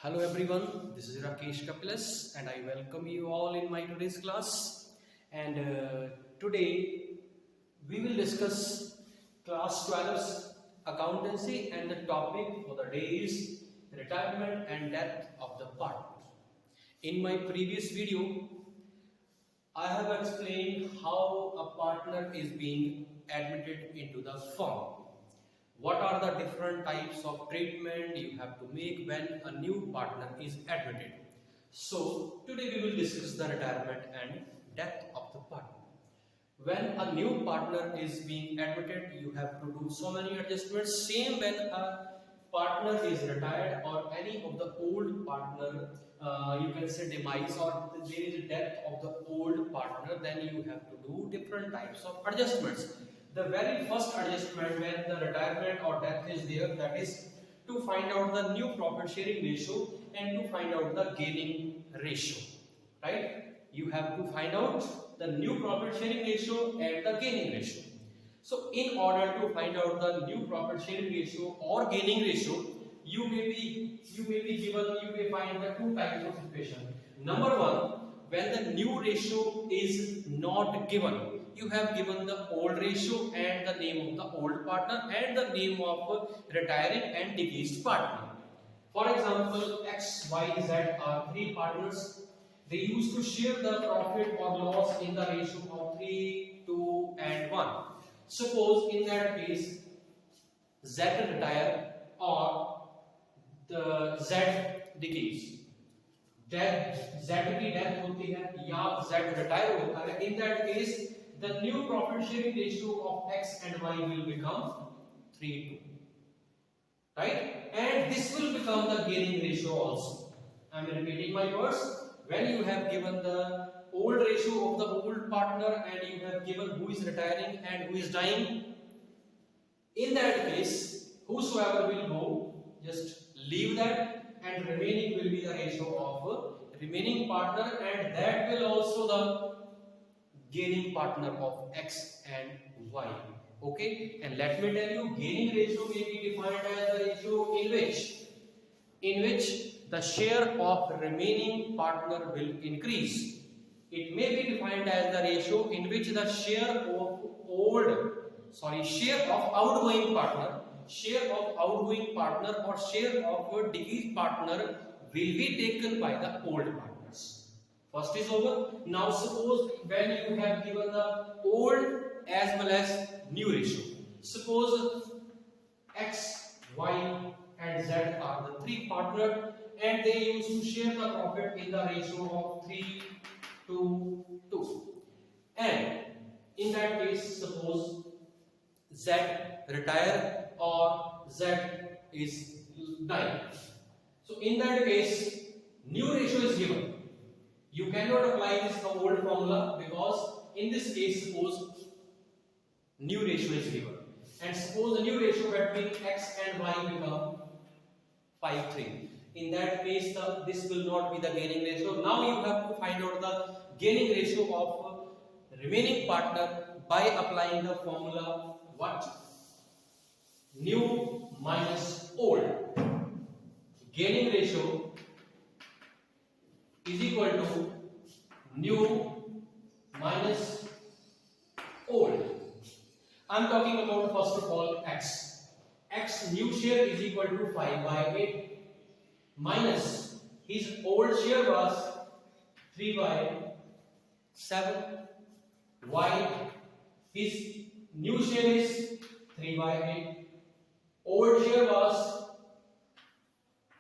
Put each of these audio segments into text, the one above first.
Hello everyone, this is Rakesh Kapilas and I welcome you all in my today's class. And today we will discuss class 12's accountancy, and the topic for the day is retirement and death of the partner. In my previous video, I have explained how a partner is being admitted into the firm. What are the different types of treatment you have to make when a new partner is admitted? So today we will discuss the retirement and death of the partner. When a new partner is being admitted, you have to do so many adjustments. Same when a partner is retired or any of the old partner, you can say demise, or there is a death of the old partner, then you have to do different types of adjustments. The very first adjustment when the retirement or death is there, that is to find out the new profit sharing ratio and to find out the gaining ratio, right? You have to find out the new profit sharing ratio and the gaining ratio. So in order to find out the new profit sharing ratio or gaining ratio, you may find the two types of equation. Number one, when the new ratio is not given, you have given the old ratio and the name of the old partner and the name of retiring and deceased partner. For example, X, Y, Z are three partners. They used to share the profit or loss in the ratio of 3, 2 and 1. Suppose in that case Z retire or the Z decrease. Z की death होती है या Z retire होता है. In that case, the new profit sharing ratio of X and Y will become 3:2. Right? And this will become the gaining ratio also. I am repeating my words. When you have given the old ratio of the old partner and you have given who is retiring and who is dying, in that case, whosoever will go, just leave that, and remaining will be the ratio of remaining partner, and that will also the gaining partner of X and Y. Okay, and let me tell you, gaining ratio may be defined as the ratio in which the share of remaining partner will increase. It may be defined as the ratio in which the share of outgoing partner or share of deceased partner will be taken by the old partners. First is over. Now suppose when you have given the old as well as new ratio. Suppose X, Y and Z are the three partners and they used to share the profit in the ratio of 3 to 2. And in that case, suppose Z retire or Z is dying. So in that case, new ratio is given. You cannot apply this old formula because in this case, suppose new ratio is given. And suppose the new ratio between X and Y become 5:3. In that case, this will not be the gaining ratio. Now you have to find out the gaining ratio of remaining partner by applying the formula what? New minus old. Gaining ratio is equal to new minus old. I am talking about first of all X. X new share is equal to 5/8 minus his old share was 3/7. Y his new share is 3/8. Old share was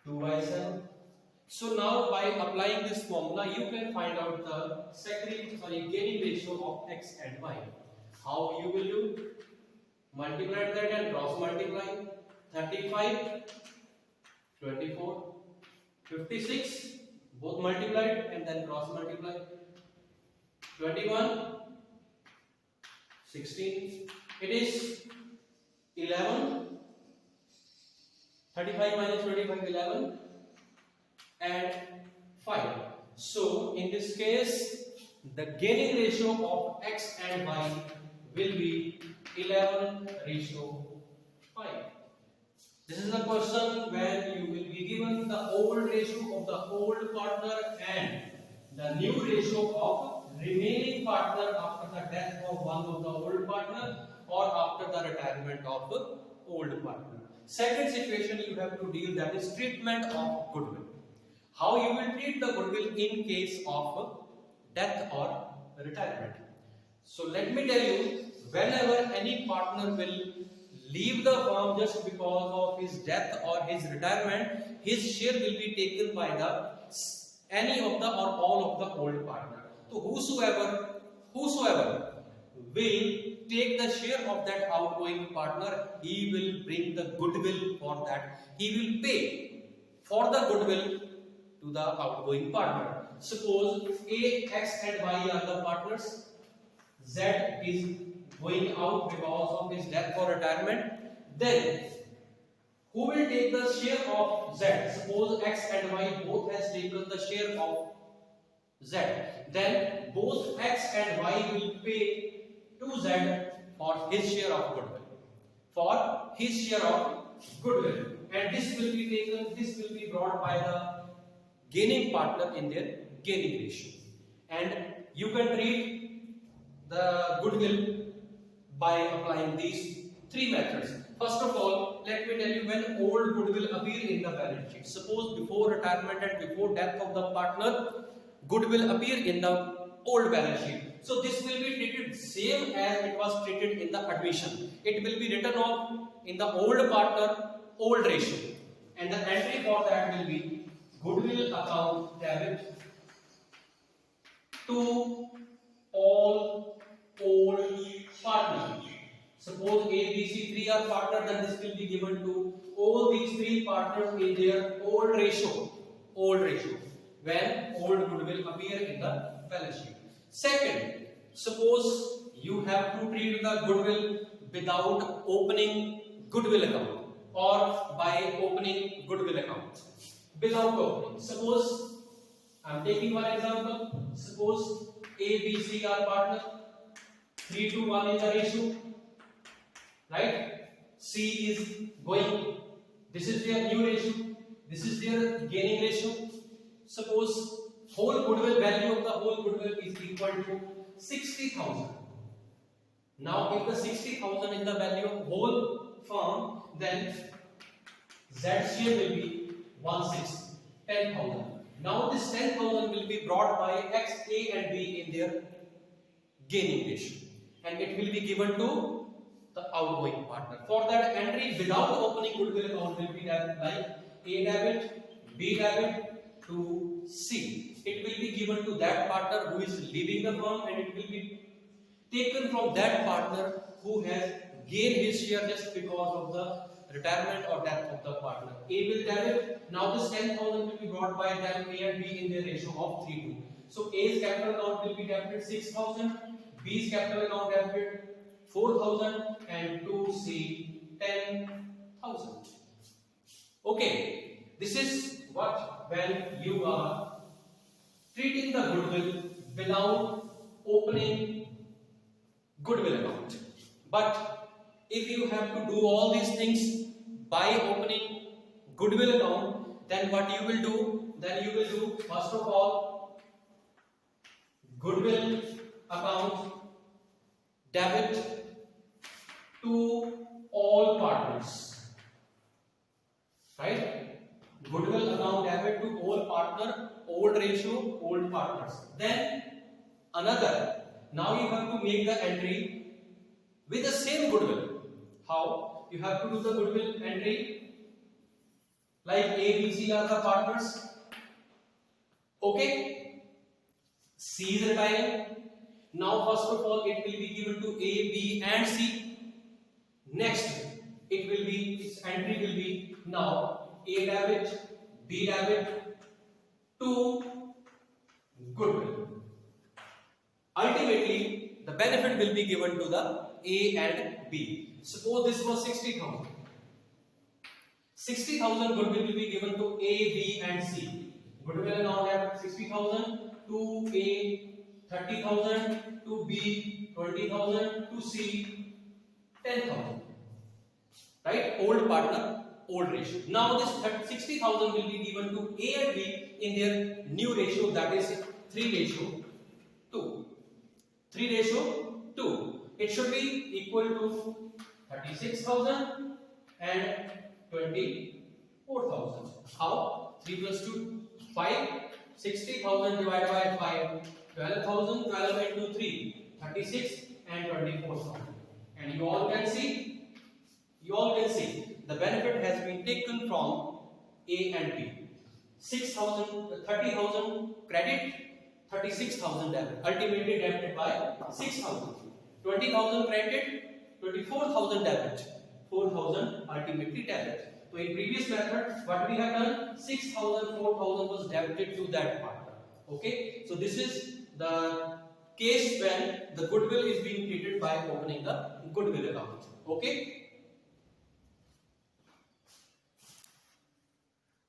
2/7. So now by applying this formula, you can find out the gaining ratio of X and Y. How you will do? Multiply that and cross multiply. 35, 24, 56, both multiplied and then cross multiply. 21, 16, it is 11, 35 minus 25, 11 and 5. So in this case, the gaining ratio of X and Y will be 11:5. This is a question where you will be given the the old ratio of the old partner and the new ratio of remaining partner after the death of one of the old partner or after the retirement of the old partner. Second situation you have to deal, that is treatment of goodwill. How you will treat the goodwill in case of death or retirement. So let me tell you, whenever any partner will leave the firm just because of his death or his retirement, his share will be taken by the any of the or all of the old partner. So whosoever will take the share of that outgoing partner, he will bring the goodwill for that. He will pay for the goodwill to the outgoing partner. Suppose A, X and Y are the partners. Z is going out because of his death or retirement. Then who will take the share of Z? Suppose X and Y both has taken the share of Z. Then both X and Y will pay to Z for his share of goodwill. For his share of goodwill. And this will be brought by the gaining partner in their gaining ratio. And you can treat the goodwill by applying these three methods. First of all, let me tell you when old goodwill appear in the balance sheet. Suppose before retirement and before death of the partner, goodwill appear in the old balance sheet. So this will be treated same as it was treated in the admission. It will be written off in the old partner, old ratio. And the entry for that will be goodwill account debit to all old partners. Suppose A, B, C, 3 are partners, then this will be given to all these 3 partners in their old ratio. Old ratio. When old goodwill appear in the balance sheet. Second, suppose you have to treat the goodwill without opening goodwill account or by opening goodwill account. Without opening. Suppose I am taking one example. Suppose A, B, C are partner. 3 to 1 is the ratio. Right? C is going. This is their new ratio. This is their gaining ratio. Suppose whole goodwill value of the whole goodwill is equal to 60,000. Now, if the 60,000 is the value of whole firm, then Z share will be 10,000. Now, this 10,000 will be brought by X, A, and B in their gaining ratio, and it will be given to the outgoing partner. For that entry, without opening goodwill account, will be like A debit, B debit to C. It will be given to that partner who is leaving the firm, and it will be taken from that partner who has gained his share just because of the retirement or death of the partner. A will debit. Now this 10,000 will be brought by them A and B in their ratio of 3:2. So A's capital account will be debited 6,000, B's capital account debited 4,000, and to C 10,000. Okay, this is what when you are treating the goodwill without opening goodwill account. But if you have to do all these things by opening goodwill account, then what you will do? Then you will do first of all goodwill account debit to all partners, right? Goodwill account debit to all partner, old ratio, old partners. Then another. Now you have to make the entry with the same goodwill. How? You have to do the goodwill entry like A, B, C are the partners. Okay? C is retiring. Now first of all it will be given to A, B and C. Next it will be, its entry will be now A debit, B debit to goodwill. Ultimately the benefit will be given to the A and B. Suppose this was 60,000. 60,000 goodwill will be given to A, B and C. Goodwill now have 60,000, to A 30,000, to B 20,000, to C 10,000. Right? Old partner, old ratio. Now this 60,000 will be given to A and B in their new ratio, that is 3:2. 3:2. It should be equal to 36,000 and 24,000. How? 3 plus 2, 5. 60,000 divided by 5, 12,000. 12 into 3, 36 and 24,000. And you all can see the benefit has been taken from A and B. 30,000 credit, 36,000 debit. Ultimately debited by 6,000. 20,000 credit, 24,000 debit. 4,000 ultimately debit. So in previous method, what we have done, 6,000, 4,000 was debited to that partner. Okay. So this is the case when the goodwill is being created by opening the goodwill account. Okay.